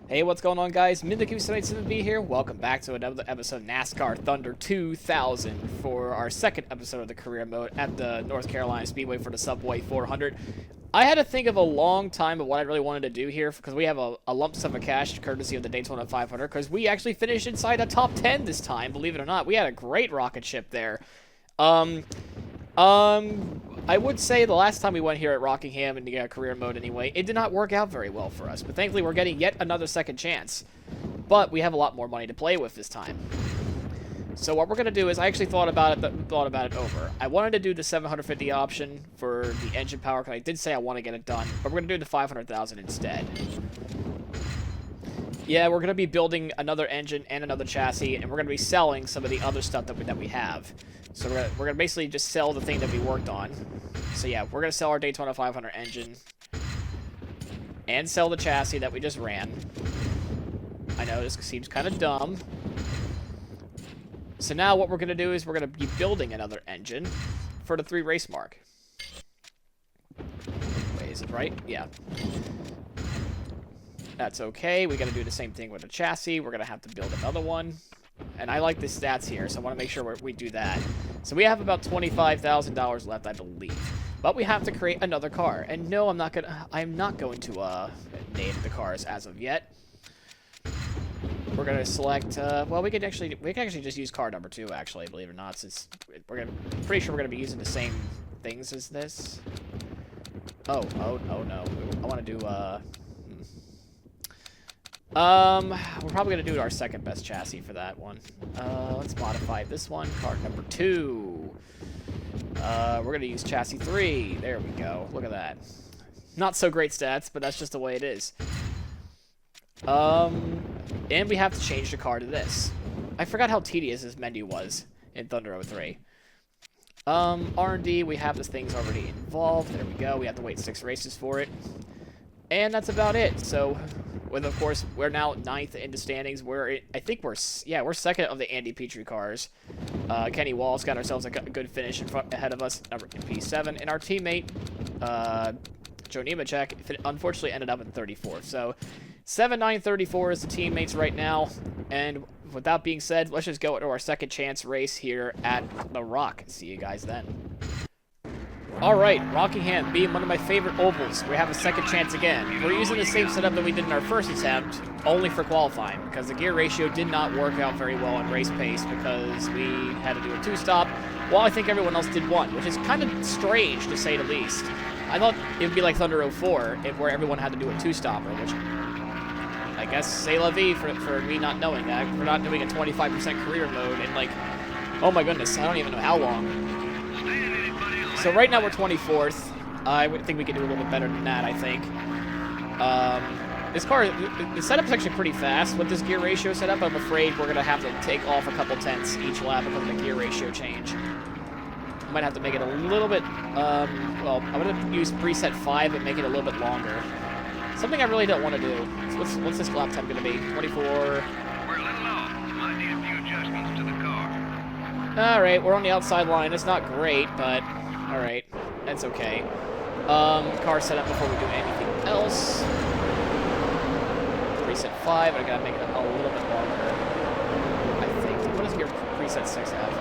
Hey, what's going on, guys? Midnight787B here. Welcome back to another episode of NASCAR Thunder 2000 for our second episode of the career mode at the North Carolina Speedway for the Subway 400. I had to think of a long time of what I really wanted to do here because we have a lump sum of cash courtesy of the Daytona 500 because we actually finished inside a top 10 this time, believe it or not. We had a great rocket ship there. I would say the last time we went here at Rockingham in the career mode anyway, it did not work out very well for us. But thankfully, we're getting yet another second chance. But we have a lot more money to play with this time. So what we're going to do is, I actually thought about it over. I wanted to do the 750 option for the engine power, because I did say I want to get it done. But we're going to do the 500,000 instead. Yeah, we're going to be building another engine and another chassis, and we're going to be selling some of the other stuff that we have. So we're gonna basically just sell the thing that we worked on. So yeah, we're gonna sell our Daytona 500 engine and sell the chassis that we just ran. I know this seems kind of dumb. So now what we're gonna do is we're gonna be building another engine for the 3 race mark. Wait, is it right? Yeah. That's okay. We gotta do the same thing with the chassis. We're gonna have to build another one. And I like the stats here, so I want to make sure we do that. So we have about $25,000 left, I believe. But we have to create another car. And no, I'm not going to name the cars as of yet. We're gonna select. Well, we can actually just use car number 2. Actually, believe it or not, since pretty sure we're gonna be using the same things as this. Oh no. I want to do we're probably going to do our second best chassis for that one. Let's modify this one. Car number 2. We're going to use chassis 3. There we go. Look at that. Not so great stats, but that's just the way it is. And we have to change the car to this. I forgot how tedious this menu was in Thunder 03. R&D, we have these things already involved. There we go. We have to wait 6 races for it. And that's about it. So, with of course, we're now 9th in the standings. I think we're second of the Andy Petrie cars. Kenny Wall's got ourselves a good finish ahead of us, number in P7, and our teammate Joe Nemechek unfortunately ended up in 34th. So, 7-9-34 is the teammates right now. And with that being said, let's just go into our second chance race here at the Rock. See you guys then. Alright, Rockingham being one of my favorite ovals. We have a second chance again. We're using the same setup that we did in our first attempt, only for qualifying, because the gear ratio did not work out very well in race pace because we had to do a 2-stop, while I think everyone else did 1, which is kind of strange, to say the least. I thought it would be like Thunder 04, where everyone had to do a 2-stopper, which I guess c'est la vie for me not knowing that. We're not doing a 25% career mode in, like, oh my goodness, I don't even know how long. So right now we're 24th. I would think we could do a little bit better than that, I think. This car, the setup's actually pretty fast. With this gear ratio setup, I'm afraid we're going to have to take off a couple tenths each lap because of the gear ratio change. I might have to make it a little bit, well, I'm going to use preset 5 and make it a little bit longer. Something I really don't want to do. So what's this lap time going to be? 24. We're a little off. Might need a few adjustments to the car. Alright, we're on the outside line. It's not great, but alright. That's okay. Car setup before we do anything else. Preset 5, I gotta make it a little bit longer. I think. What does your preset 6 have?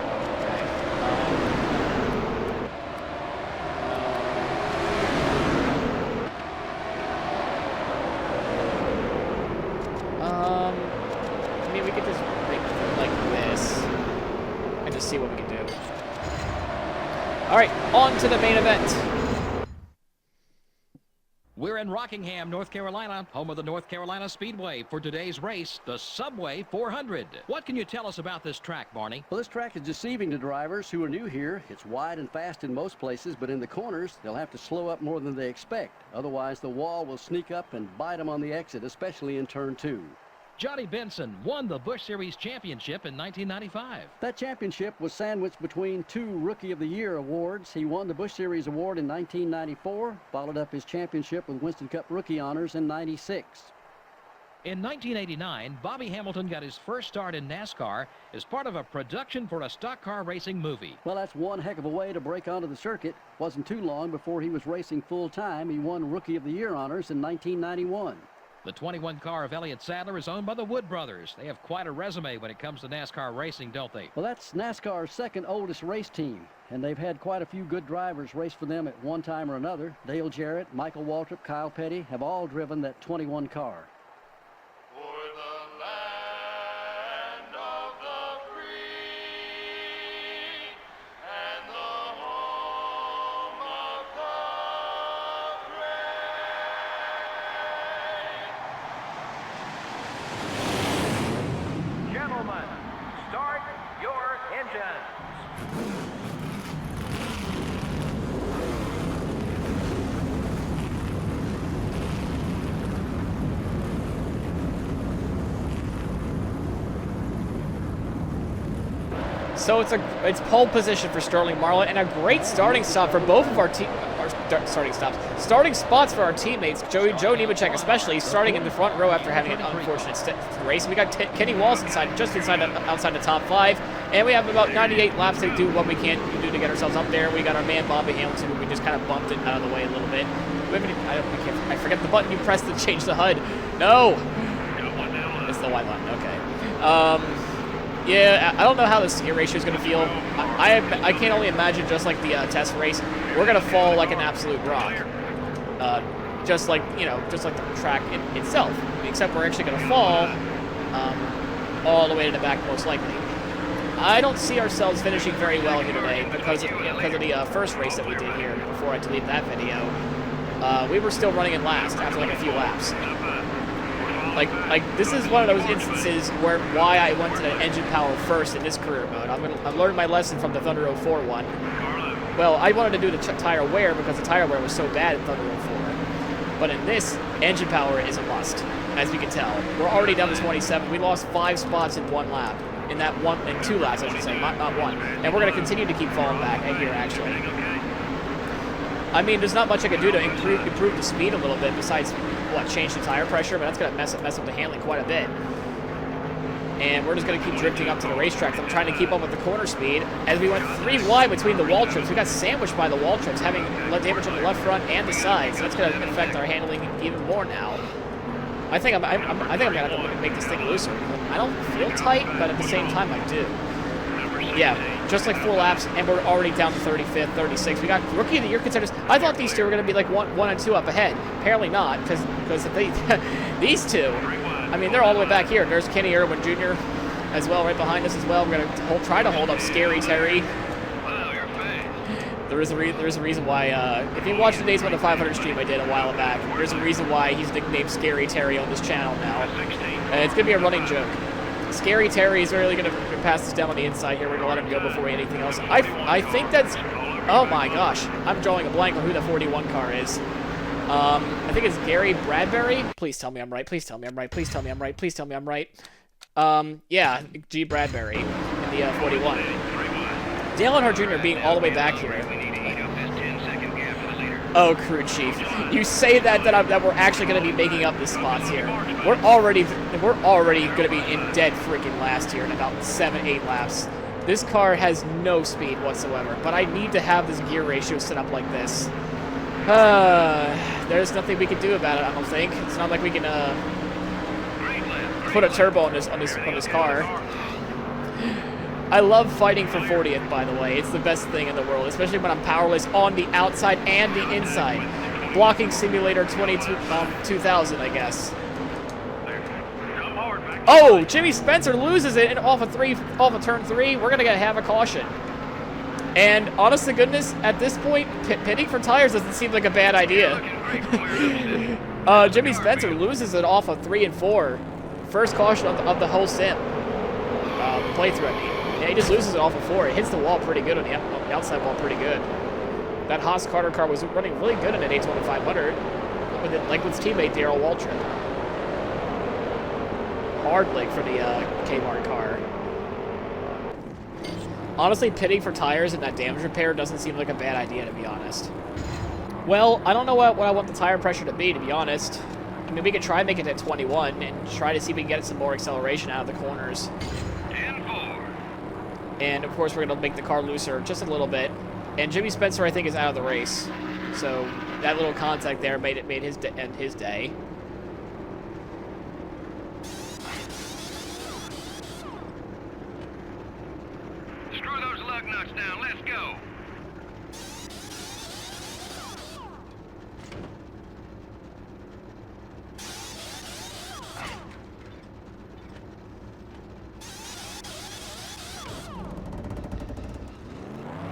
I mean, we could just make it like this and just see what we can do. Alright, on to the main event. We're in Rockingham, North Carolina, home of the North Carolina Speedway for today's race, the Subway 400. What can you tell us about this track, Barney? Well, this track is deceiving to drivers who are new here. It's wide and fast in most places, but in the corners, they'll have to slow up more than they expect. Otherwise, the wall will sneak up and bite them on the exit, especially in turn 2. Johnny Benson won the Busch Series championship in 1995. That championship was sandwiched between 2 Rookie of the Year awards. He won the Busch Series award in 1994, followed up his championship with Winston Cup rookie honors in 96. In 1989, Bobby Hamilton got his first start in NASCAR as part of a production for a stock car racing movie. Well, that's one heck of a way to break onto the circuit. Wasn't too long before he was racing full-time. He won Rookie of the Year honors in 1991. The 21 car of Elliott Sadler is owned by the Wood brothers. They have quite a resume when it comes to NASCAR racing, don't they? Well, that's NASCAR's second oldest race team, and they've had quite a few good drivers race for them at one time or another. Dale Jarrett, Michael Waltrip, Kyle Petty have all driven that 21 car. For the land of the free and the home of the brave. Gentlemen, start your engines. So it's pole position for Sterling Marlin and a great starting stop for both of our starting spots for our teammates. Joe Nemechek especially starting in the front row after having an unfortunate race. We got Kenny Walls outside the top 5, and we have about 98 laps to do what we can do to get ourselves up there. We got our man Bobby Hamilton, who we just kind of bumped it out of the way a little bit. I forget the button you press to change the HUD. No, it's the white button. Okay. Yeah, I don't know how this gear ratio is going to feel. I can only imagine, just like the test race, we're going to fall like an absolute rock. Just like the track itself. Except we're actually going to fall all the way to the back, most likely. I don't see ourselves finishing very well here today because of the first race that we did here. Before I delete that video, we were still running in last after like a few laps. Like this is one of those instances why I went to the engine power first in this career mode. I'm learning my lesson from the Thunder 04 one. Well, I wanted to do the tire wear because the tire wear was so bad in Thunder 04. But in this, engine power is a must, as we can tell. We're already down to 27. We lost 5 spots in 1 lap. In 2 laps, I should say, not 1. And we're going to continue to keep falling back here, actually. I mean, there's not much I can do to improve the speed a little bit besides, change the tire pressure, but that's going to mess up the handling quite a bit. And we're just going to keep drifting up to the racetrack. I'm trying to keep up with the corner speed. As we went 3 wide between the wall trips, we got sandwiched by the wall trips, having damage on the left front and the sides. So that's going to affect our handling even more now. I think I'm going to have to make this thing looser. I don't feel tight, but at the same time, I do. Yeah, just like 4 laps, and we're already down to 35th, 36th. We got Rookie of the Year contenders. I thought these two were going to be like 1 and 2 up ahead. Apparently not, because if these two, I mean, they're all the way back here. There's Kenny Irwin Jr. as well, right behind us as well. We're going to try to hold up Scary Terry. There is a reason why, if you watch the Daytona 500 stream I did a while back, there's a reason why he's nicknamed Scary Terry on this channel now. And it's going to be a running joke. Scary Terry is really going to pass this down on the inside here. We're going to let him go before anything else. I think that's... Oh my gosh. I'm drawing a blank on who the 41 car is. I think it's Gary Bradbury. Please tell me I'm right. Please tell me I'm right. Please tell me I'm right. Please tell me I'm right. Yeah, G. Bradbury in the 41. Dale Earnhardt Jr. being all the way back here. Oh, crew chief, you say that we're actually going to be making up the spots here. We're already going to be in dead freaking last here in about 7-8 laps. This car has no speed whatsoever, but I need to have this gear ratio set up like this. There's nothing we can do about it, I don't think. It's not like we can put a turbo on this car. I love fighting for 40th, by the way. It's the best thing in the world, especially when I'm powerless on the outside and the inside. Blocking Simulator 2000, I guess. Oh, Jimmy Spencer loses it and off of turn 3. We're gonna have a caution. And honest to goodness, at this point, pitting for tires doesn't seem like a bad idea. Jimmy Spencer loses it off of 3 and 4. First caution of the whole sim. Playthrough, I mean. Yeah, he just loses it off of 4. It hits the wall pretty good on the outside wall, pretty good. That Haas Carter car was running really good in the Daytona 500, like with his teammate Darrell Waltrip. Hard leg for the Kmart car. Honestly, pitting for tires and that damage repair doesn't seem like a bad idea, to be honest. Well, I don't know what I want the tire pressure to be honest. I mean, we could try and make it at 21 and try to see if we can get some more acceleration out of the corners. And, of course, we're going to make the car looser just a little bit. And Jimmy Spencer, I think, is out of the race. So that little contact there made his day. front's down. Let's go.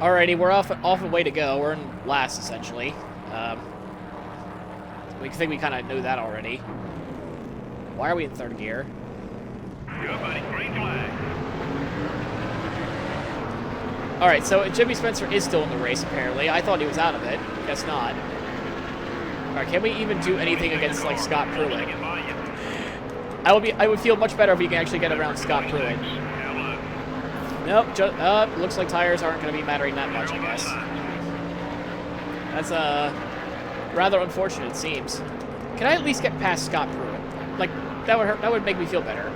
Alrighty, we're off and way to go. We're in last, essentially. We think we kind of knew that already. Why are we in third gear? Good, buddy. Green flag. Alright, so Jimmy Spencer is still in the race, apparently. I thought he was out of it. Guess not. Alright, can we even do anything against, like, Scott Pruitt? I would feel much better if we can actually get around Scott Pruitt. Nope, looks like tires aren't going to be mattering that much, I guess. That's, rather unfortunate, it seems. Can I at least get past Scott Pruitt? Like, that would make me feel better.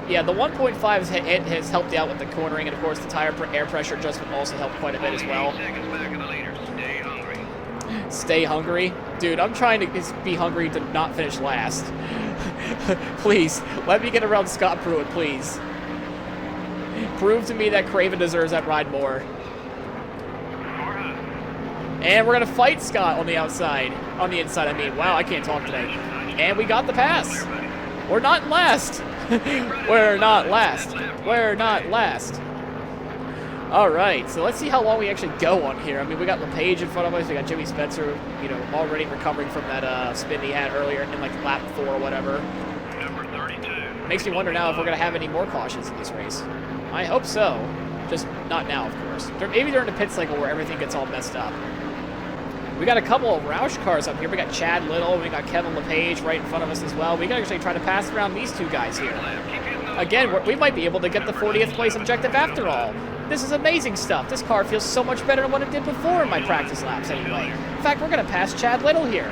Yeah, the 1.5 has helped out with the cornering, and of course the air pressure adjustment also helped quite a bit as well. 8 seconds back of the leader. Stay hungry. Stay hungry? Dude, I'm trying to be hungry to not finish last. Please, let me get around Scott Pruitt, please. Prove to me that Craven deserves that ride more. And we're going to fight Scott on the outside. On the inside, I mean. Wow, I can't talk today. And we got the pass. We're not in last. We're not last. We're not last. All right, so let's see how long we actually go on here. I mean, we got LePage in front of us. We got Jimmy Spencer, you know, already recovering from that spin he had earlier in, like, lap 4 or whatever. Number 32. Makes me wonder now if we're going to have any more cautions in this race. I hope so. Just not now, of course. Maybe during the pit cycle where everything gets all messed up. We got a couple of Roush cars up here. We got Chad Little. We got Kevin LePage right in front of us as well. We can actually try to pass around these two guys here. Again, we might be able to get the 40th place objective after all. This is amazing stuff. This car feels so much better than what it did before in my practice laps anyway. In fact, we're going to pass Chad Little here.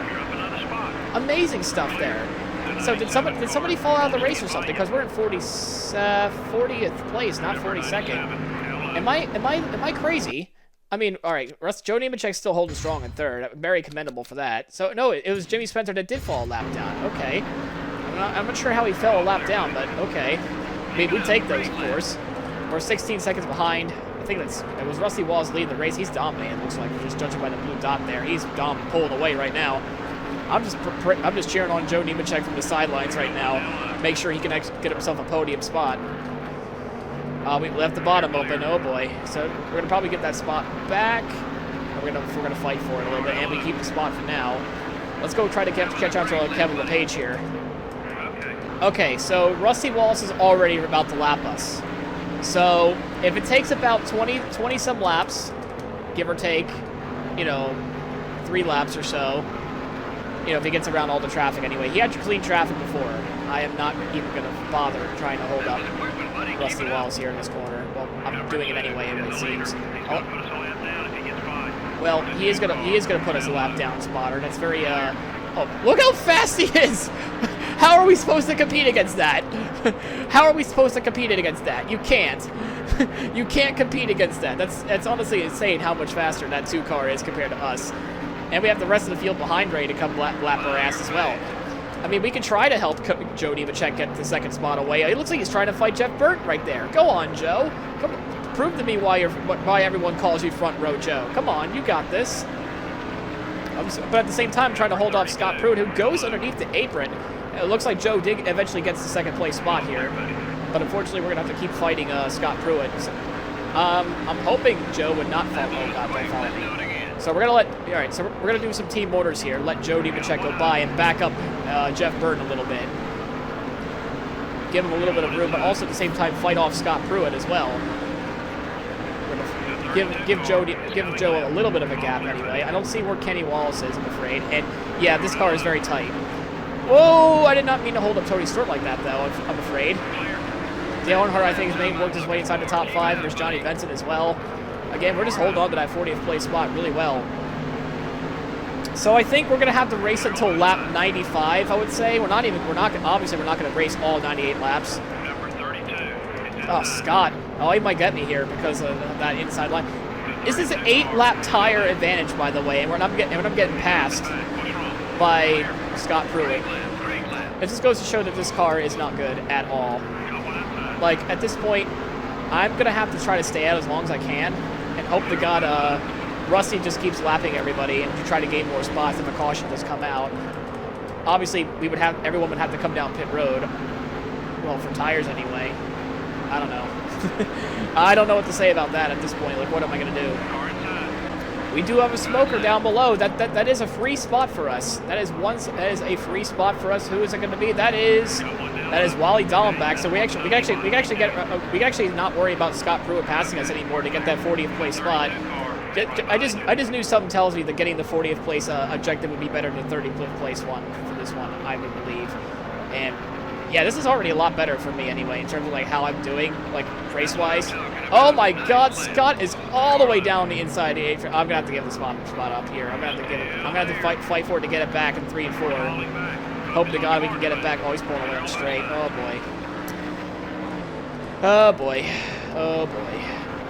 Amazing stuff there. So did somebody fall out of the race or something? Because we're in 40th place, not 42nd. Am I crazy? I mean, all right, Joe Nemechek's still holding strong in third. Very commendable for that. So no, it was Jimmy Spencer that did fall a lap down. Okay, I'm not sure how he fell a lap down, but okay. I mean, we take those, of course. We're 16 seconds behind. I think it was Rusty Walls leading the race. He's dominating. Looks like, just judging by the blue dot there. He's pulling away right now. I'm just cheering on Joe Nemechek from the sidelines right now. Make sure he can get himself a podium spot. We left the bottom open. Oh boy. So we're gonna probably get that spot back. We're gonna fight for it a little bit, and we keep the spot for now. Let's go try to catch up to Kevin LePage here. Okay, so Rusty Wallace is already about to lap us. So if it takes about 20 some laps, give or take, you know, 3 laps or so. You know, if he gets around all the traffic anyway. He had to clean traffic before. I am not even going to bother trying to hold up Rusty Wallace here in this corner. Well, I'm doing it anyway, it seems. Oh. Well, he is gonna put us a lap down, Spotter. That's very, oh, look how fast he is! How are we supposed to compete against that? How are we supposed to compete against that? You can't. You can't compete against that. That's honestly insane how much faster that 2 car is compared to us. And we have the rest of the field behind Ray to come lap our ass as well. I mean, we could try to help Joe Nemechek get the 2nd spot away. It looks like he's trying to fight Jeff Burton right there. Go on, Joe. Come on. Prove to me why everyone calls you Front Row Joe. Come on, you got this. But at the same time, I'm trying to hold off Scott Pruitt, who goes underneath the apron. It looks like Joe eventually gets the 2nd place spot here. But unfortunately, we're going to have to keep fighting Scott Pruitt. So, I'm hoping Joe would not fall. Oh, God, don't follow me. So we're gonna do some team orders here. Let Joe Nemechek go by and back up Jeff Burton a little bit. Give him a little bit of room, but also at the same time fight off Scott Pruitt as well. We're gonna give Joe a little bit of a gap anyway. I don't see where Kenny Wallace is, I'm afraid. And yeah, this car is very tight. Whoa! I did not mean to hold up Tony Stewart like that, though. I'm afraid. Dale Earnhardt, I think, has worked his way inside the top 5. There's Johnny Benson as well. Again, we're just holding on to that 40th place spot really well. So I think we're going to have to race until lap 95, I would say. Obviously we're not going to race all 98 laps. Oh, Scott. Oh, he might get me here because of that inside line. This is an 8-lap tire advantage, by the way, and I'm getting passed by Scott Pruitt. It just goes to show that this car is not good at all. Like, at this point, I'm going to have to try to stay out as long as I can and hope to God Rusty just keeps lapping everybody and to try to gain more spots if a caution does come out. Obviously, everyone would have to come down pit road. Well, for tires anyway. I don't know. I don't know what to say about that at this point. Like, what am I going to do? We do have a smoker down below. That is a free spot for us. That is a free spot for us. Who is it going to be? That is Wally Dallenbach. So we can actually not worry about Scott Pruitt passing us anymore to get that 40th place spot. I just knew something tells me that getting the 40th place objective would be better than the 30th place one for this one, I would believe. And yeah, this is already a lot better for me anyway in terms of like how I'm doing, like race-wise. Oh my God, Scott is all the way down the inside. I'm gonna have to give the spot up here. I'm gonna have to fight for it to get it back in 3 and 4. Hope to God we can get it back. Oh, he's pulling away on straight. Oh boy. Oh boy. Oh boy.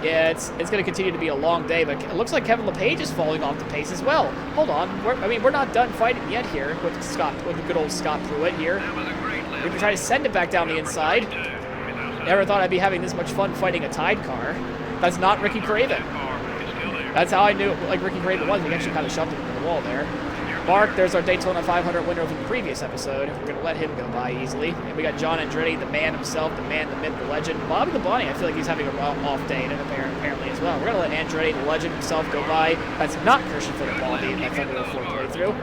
Yeah, it's going to continue to be a long day, but it looks like Kevin LePage is falling off the pace as well. Hold on, we're not done fighting yet here with the good old Scott Pruitt here. We're gonna try to send it back down the inside. Never thought I'd be having this much fun fighting a Tide car. That's not Ricky Craven. That's how I knew like Ricky Craven was. We actually kind of shoved him into the wall there. Mark, there's our Daytona 500 winner from the previous episode. We're going to let him go by easily. And we got John Andretti, the man himself, the man, the myth, the legend. Bobby the Bonnie, I feel like he's having an off day apparently as well. We're going to let Andretti, the legend himself, go by. That's not Christian Fittipaldi in that Thunder 4 playthrough.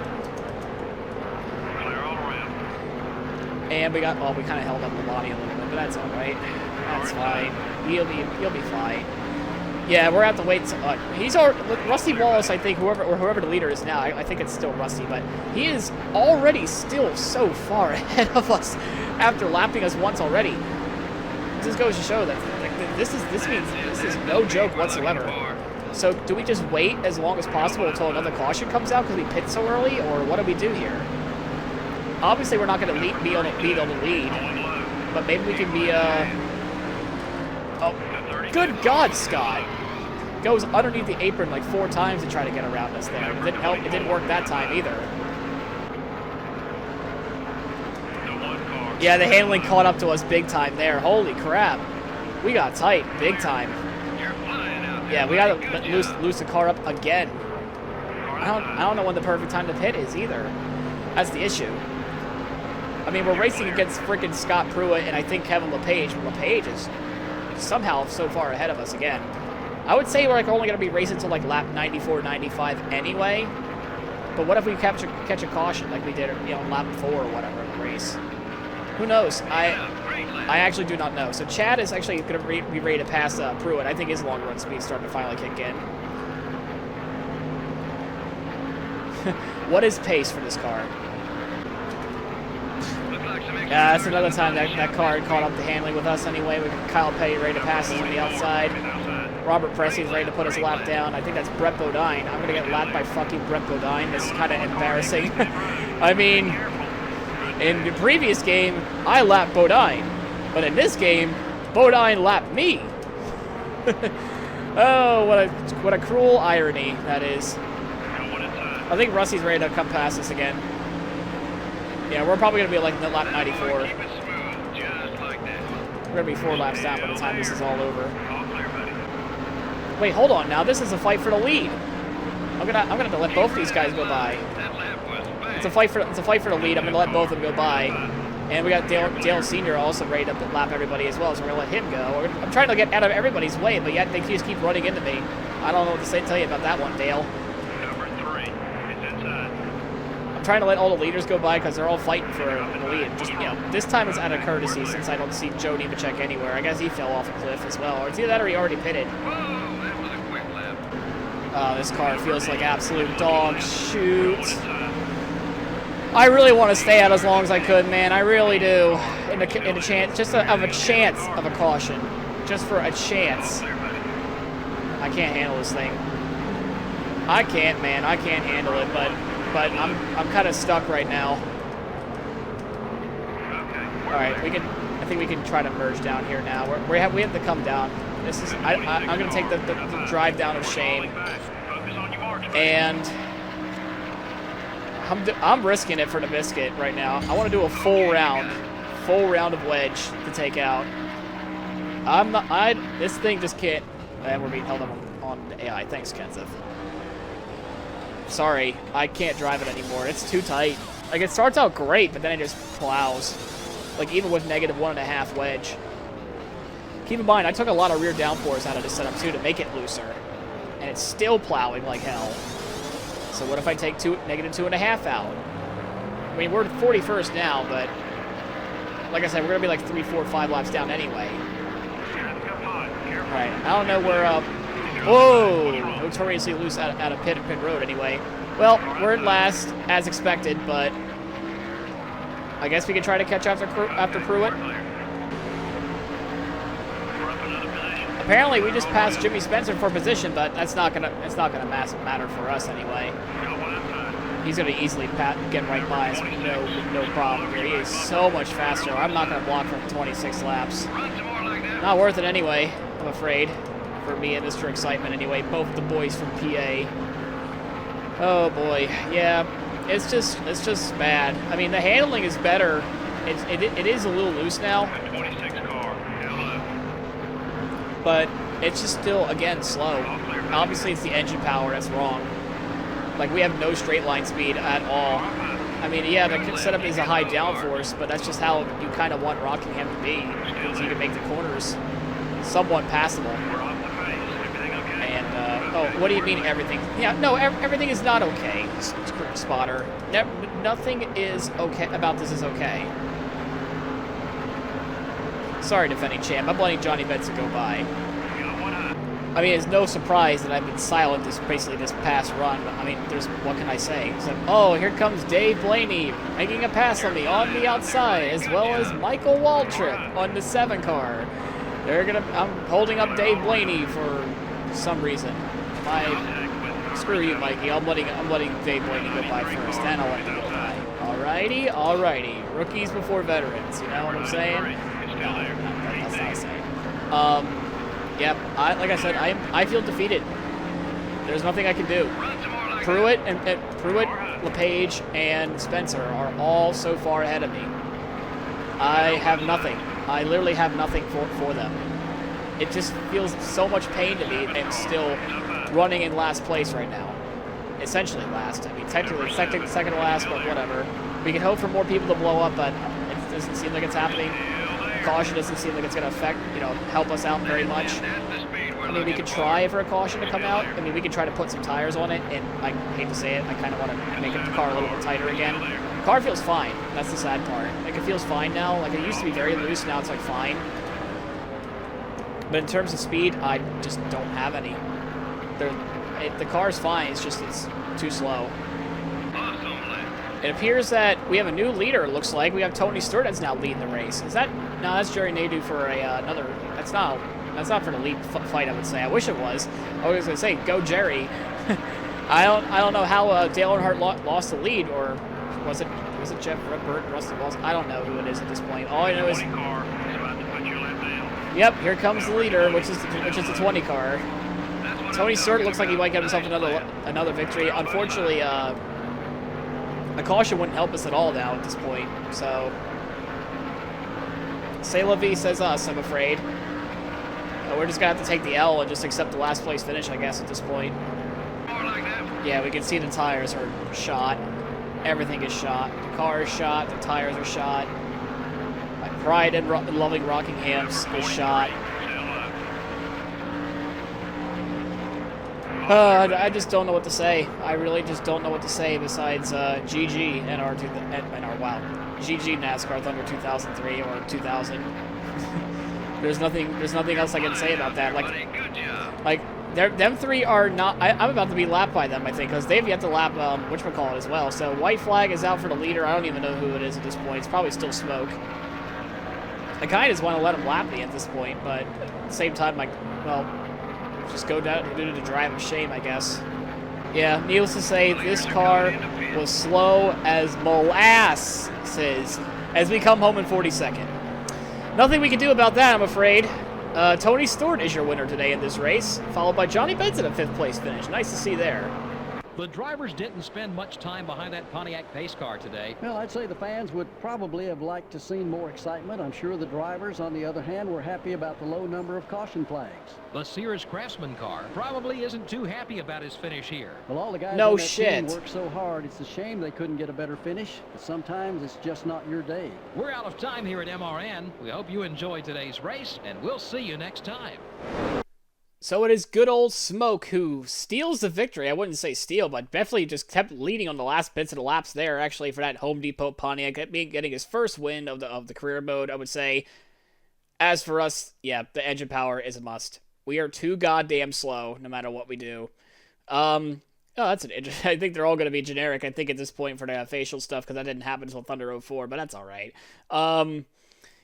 And we got, well, we kind of held up the Bonnie a little bit, but that's all right. That's fine. He'll be fine. Yeah, we're going to have to wait. He's Rusty Wallace, I think, whoever the leader is now. I think it's still Rusty, but he is already still so far ahead of us after lapping us once already. It just goes to show that like, this is no joke whatsoever. So do we just wait as long as possible until another caution comes out because we pit so early, or what do we do here? Obviously, we're not going to be on the lead, but maybe we can be Oh, good God, Scott! Goes underneath the apron like 4 times to try to get around us there. It didn't help. It didn't work that time either. Yeah, the handling caught up to us big time there. Holy crap. We got tight big time. Yeah, we got to loose the car up again. I don't know when the perfect time to pit is either. That's the issue. I mean, we're racing against freaking Scott Pruitt and I think Kevin LePage. But LePage is somehow so far ahead of us again. I would say we're like only going to be racing until like lap 94, 95 anyway. But what if we catch a caution like we did, lap 4 or whatever in the race? Who knows? I actually do not know. So Chad is actually going to be ready to pass Pruitt. I think his long run speed is starting to finally kick in. What is pace for this car? Yeah, that's another time that car caught up the handling with us anyway. We got Kyle Petty ready to pass us on the outside. Robert Presley's ready to put us lap down. I think that's Brett Bodine. I'm going to get lapped by fucking Brett Bodine. This is kind of embarrassing. I mean, in the previous game, I lapped Bodine. But in this game, Bodine lapped me. Oh, what a cruel irony that is. I think Rusty's ready to come past us again. Yeah, we're probably going to be like lap 94. We're going to be 4 laps down by the time this is all over. Wait, hold on now. This is a fight for the lead. I'm gonna let both these guys go by. It's a fight for the lead. I'm gonna let both of them go by. And we got Dale Sr. also ready to lap everybody as well, so we're gonna let him go. I'm trying to get out of everybody's way, but yet they just keep running into me. I don't know what to tell you about that one, Dale. I'm trying to let all the leaders go by because they're all fighting for the lead. Just, this time it's out of courtesy since I don't see Joe Nemechek anywhere. I guess he fell off a cliff as well. Or it's either that or he already pitted. Oh, this car feels like absolute dog shoot. I really want to stay out as long as I could, man. I really do. In a chance, just of a chance of a caution. Just for a chance. I can't handle this thing. I can't, man. I can't handle it, but I'm kind of stuck right now. All right, I think we can try to merge down here now. We have to come down. This is I'm gonna take the drive down of shame, and I'm risking it for the biscuit right now. I want to do a full round of wedge to take out. I'm not. This thing just can't. And we're being held up on the AI. Thanks, Kenseth. Sorry, I can't drive it anymore. It's too tight. Like, it starts out great, but then it just plows. Like, even with -1.5 wedge. Keep in mind, I took a lot of rear downforce out of this setup, too, to make it looser. And it's still plowing like hell. So what if I take -2.5 out? I mean, we're 41st now, but... like I said, we're going to be like 3, 4, 5 laps down anyway. Alright, I don't know where... whoa! Notoriously loose out of pit road, anyway. Well, we're in last, as expected, but... I guess we can try to catch after Pruitt. Apparently, we just passed Jimmy Spencer for position, but it's not gonna matter for us anyway. He's gonna easily get right by us with no problem here. He is so much faster. I'm not gonna block for 26 laps. Not worth it anyway, I'm afraid. For me and Mr. Excitement anyway. Both the boys from PA. Oh boy, yeah. It's just bad. I mean, the handling is better. It is a little loose now. But it's just still, again, slow. Obviously, it's the engine power that's wrong. Like, we have no straight line speed at all. I mean, yeah, the setup is a high downforce, but that's just how you kind of want Rockingham to be, so you can make the corners somewhat passable. And, oh, what do you mean everything? Yeah, no, everything is not okay, spotter. Nothing is okay about this is okay. Sorry, defending champ. I'm letting Johnny Benson go by. I mean, it's no surprise that I've been silent basically this past run. I mean, what can I say? It's like, oh, here comes Dave Blaney making a pass on me on the outside, as well as Michael Waltrip on the 7 car. I'm holding up Dave Blaney for some reason. Screw you, Mikey. I'm letting Dave Blaney go by first, then I'll let you go by. Alrighty. Rookies before veterans. You know what I'm saying? No, that's not saying. Yep. Like I said, I feel defeated. There's nothing I can do. Pruitt, LePage, and Spencer are all so far ahead of me. I have nothing. I literally have nothing for them. It just feels so much pain to me. I'm still running in last place right now. Essentially last. I mean, technically second to last, but whatever. We can hope for more people to blow up, but it doesn't seem like it's happening. Caution doesn't seem like it's going to help us out very much. I mean, we could try for a caution to come out. I mean, we could try to put some tires on it, and I hate to say it, I kind of want to make the car a little bit tighter again. The car feels fine. That's the sad part. Like, it feels fine now. Like, it used to be very loose, now it's, like, fine. But in terms of speed, I just don't have any. The car's fine, it's just it's too slow. It appears that we have a new leader, it looks like. We have Tony Stewart that's now leading the race. Is that... No, that's Jerry Nadeau for another... That's not for the lead fight, I would say. I wish it was. I was going to say, go Jerry. I don't know how Dale Earnhardt lost the lead, or was it Jeff Burt, Rusty Walls? I don't know who it is at this point. All I know is... Yep, here comes the leader, which is the 20 car. Tony Stewart looks like he might get himself another victory. Unfortunately, a caution wouldn't help us at all now at this point, so... C'est la vie, says us, I'm afraid. We're just going to have to take the L and just accept the last place finish, I guess, at this point. Yeah, we can see the tires are shot. Everything is shot. The car is shot. The tires are shot. My pride in loving Rockingham is shot. I just don't know what to say. I really just don't know what to say besides GG and our wow, GG NASCAR Thunder 2003 or 2000. There's nothing else I can say about that. Like them three are not. I'm about to be lapped by them, I think, because they've yet to lap whatchamacallit as well. So white flag is out for the leader. I don't even know who it is at this point. It's probably still Smoke. I kind of just want to let him lap me at this point, but at the same time, just go down and do the drive of shame, I guess. Yeah, needless to say, this car was slow as MolASSes as we come home in 42nd. Nothing we can do about that, I'm afraid. Tony Stewart is your winner today in this race, followed by Johnny Benson at 5th place finish. Nice to see there. The drivers didn't spend much time behind that Pontiac pace car today. Well, I'd say the fans would probably have liked to seen more excitement. I'm sure the drivers, on the other hand, were happy about the low number of caution flags. The Sears Craftsman car probably isn't too happy about his finish here. Well, all the guys No on that shit. team worked so hard. It's a shame they couldn't get a better finish, but sometimes it's just not your day. We're out of time here at MRN. We hope you enjoyed today's race, and we'll see you next time. So it is good old Smoke who steals the victory. I wouldn't say steal, but definitely just kept leading on the last bits of the laps there, actually, for that Home Depot Pontiac, getting his first win of the career mode, I would say. As for us, yeah, the engine power is a must. We are too goddamn slow, no matter what we do. Oh, that's an interesting. I think they're all going to be generic, I think, at this point for the facial stuff, because that didn't happen until Thunder 04, but that's all right.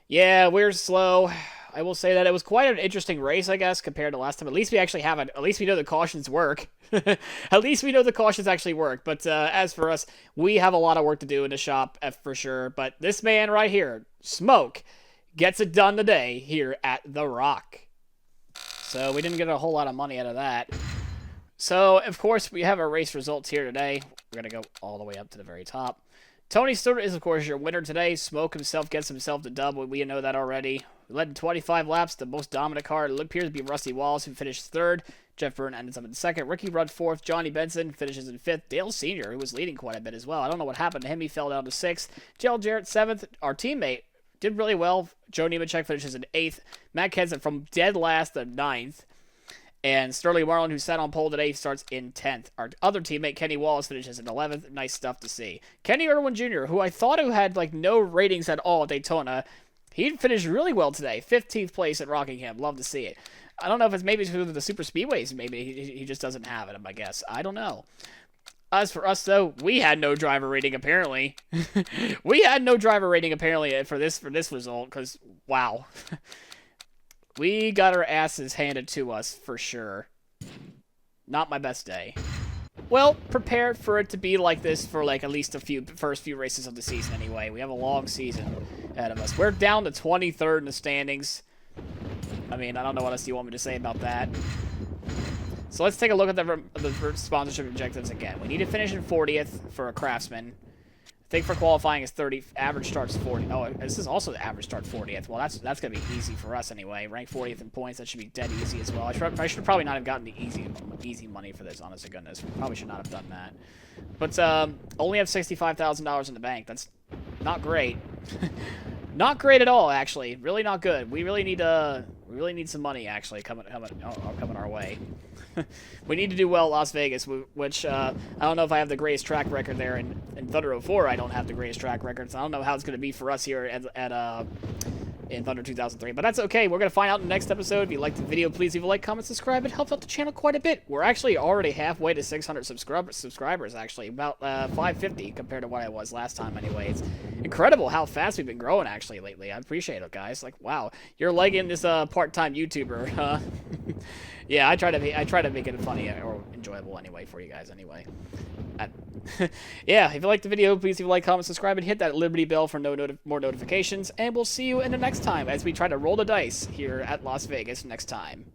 Yeah, we're slow. I will say that it was quite an interesting race, I guess, compared to last time. At least we actually have it. At least we know the cautions work. At least we know the cautions actually work. But as for us, we have a lot of work to do in the shop, for sure. But this man right here, Smoke, gets it done today here at The Rock. So we didn't get a whole lot of money out of that. So, of course, we have our race results here today. We're going to go all the way up to the very top. Tony Stewart is, of course, your winner today. Smoke himself gets himself the dub. We know that already. We led in 25 laps. The most dominant car appears to be Rusty Wallace, who finished third. Jeff Byrne ends up in second. Ricky Rudd fourth. Johnny Benson finishes in fifth. Dale Sr., who was leading quite a bit as well. I don't know what happened to him. He fell down to sixth. Gerald Jarrett seventh. Our teammate did really well. Joe Nemechek finishes in eighth. Matt Kenseth from dead last to ninth. And Sterling Marlin, who sat on pole today, starts in 10th. Our other teammate, Kenny Wallace, finishes in 11th. Nice stuff to see. Kenny Irwin Jr., who I thought who had like no ratings at all at Daytona, he finished really well today. 15th place at Rockingham. Love to see it. I don't know if it's maybe because of the super speedways. Maybe he just doesn't have it, I guess. I don't know. As for us, though, we had no driver rating, apparently. We had no driver rating, apparently, for this result, because, wow. We got our asses handed to us, for sure. Not my best day. Well, prepare for it to be like this for, like, at least first few races of the season, anyway. We have a long season ahead of us. We're down to 23rd in the standings. I mean, I don't know what else you want me to say about that. So let's take a look at the sponsorship objectives again. We need to finish in 40th for a Craftsman. I think for qualifying is 30. Average starts 40. Oh, this is also the average start 40th. Well, that's gonna be easy for us anyway. Rank 40th in points. That should be dead easy as well. I should probably not have gotten the easy money for this. Honest to goodness, we probably should not have done that. But only have $65,000 in the bank. That's not great. Not great at all, actually. Really not good. We really need some money actually coming our way. We need to do well at Las Vegas, which I don't know if I have the greatest track record there. In Thunder 04, I don't have the greatest track record, so I don't know how it's going to be for us here in Thunder 2003. But that's okay. We're going to find out in the next episode. If you liked the video, please leave a like, comment, subscribe. It helps out the channel quite a bit. We're actually already halfway to 600 subscribers, actually. About 550 compared to what I was last time anyway. It's incredible how fast we've been growing, actually, lately. I appreciate it, guys. Like, wow. You're liking this part-time YouTuber, huh? Yeah, I try to make it funny or enjoyable anyway for you guys anyway. Yeah, if you liked the video, please leave a like, comment, subscribe, and hit that Liberty Bell for more notifications. And we'll see you in the next time as we try to roll the dice here at Las Vegas next time.